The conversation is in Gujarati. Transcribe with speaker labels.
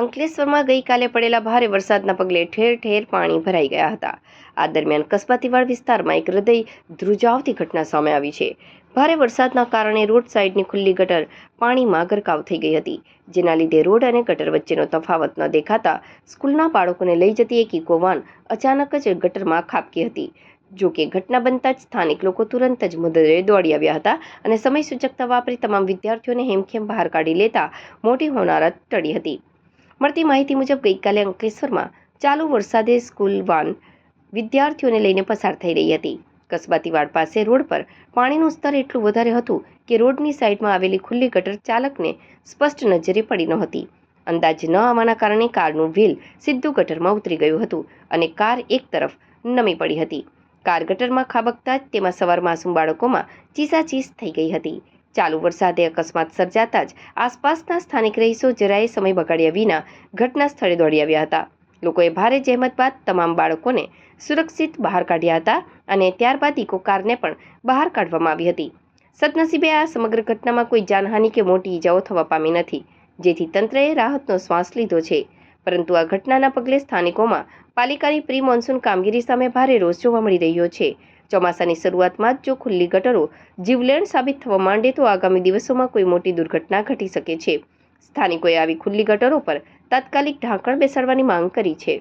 Speaker 1: અંકલેશ્વરમાં ગઈકાલે પડેલા ભારે વરસાદના પગલે ઠેર ઠેર પાણી ભરાઈ ગયા હતા. આ દરમિયાન કસ્બાતીવાડ વિસ્તારમાં એક હૃદય ધ્રુજાવતી ઘટના સામે આવી છે. ભારે વરસાદના કારણે રોડ સાઈડની ખુલ્લી ગટર પાણીમાં ગરકાવ થઈ ગઈ હતી, જેના લીધે રોડ અને ગટર વચ્ચેનો તફાવત ન દેખાતા સ્કૂલના બાળકોને લઈ જતી એક ઇકો વાન અચાનક જ ગટરમાં ખાબકી હતી. જો કે ઘટના બનતા જ સ્થાનિક લોકો તુરંત જ મદદે દોડી આવ્યા હતા અને સમય સૂચકતા વાપરી તમામ વિદ્યાર્થીઓને હેમખેમ બહાર કાઢી લેતા મોટી હોનારત ટળી હતી. મળતી માહિતી મુજબ ગઈકાલે અંકલેશ્વરમાં ચાલુ વરસાદે સ્કૂલ વાન વિદ્યાર્થીઓને લઈને પસાર થઈ રહી હતી. કસ્બાતીવાડ પાસે રોડ પર પાણીનું સ્તર એટલું વધારે હતું કે રોડની સાઈડમાં આવેલી ખુલ્લી ગટર ચાલકને સ્પષ્ટ નજરે પડી નહોતી. અંદાજ ન આવવાના કારણે કારનું વ્હીલ સીધું ગટરમાં ઉતરી ગયું હતું અને કાર એક તરફ નમી પડી હતી. કાર ગટરમાં ખાબકતા જ તેમાં સવાર માસૂમ બાળકોમાં ચીસાચીસ થઈ ગઈ હતી. ચાલુ વરસાદે અકસ્માત સર્જાતા જ આસપાસના સ્થાનિક રહીશો જરાય સમય બગાડ્યા વિના ઘટના સ્થળે દોડી આવ્યા હતા. લોકોએ ભારે જહેમત બાદ તમામ બાળકોને સુરક્ષિત બહાર કાઢ્યા હતા અને ત્યારબાદ ઇકો કારને પણ બહાર કાઢવામાં આવી હતી. સદનસીબે આ સમગ્ર ઘટનામાં કોઈ જાનહાનિ કે મોટી ઈજાઓ થવા પામી નથી, જેથી તંત્રએ રાહતનો શ્વાસ લીધો છે. પરંતુ આ ઘટનાના પગલે સ્થાનિકોમાં પાલિકાની પ્રી મોન્સૂન કામગીરી સામે ભારે રોષ જોવા મળી રહ્યો છે. ચોમાસાની શરૂઆતમાં જ જો ખુલ્લી ગટરો જીવલેણ સાબિત થવા માંડે તો આગામી દિવસોમાં કોઈ મોટી દુર્ઘટના ઘટી શકે છે. સ્થાનિકોએ આવી ખુલ્લી ગટરો પર તાત્કાલિક ઢાંકણ બેસાડવાની માંગ કરી છે.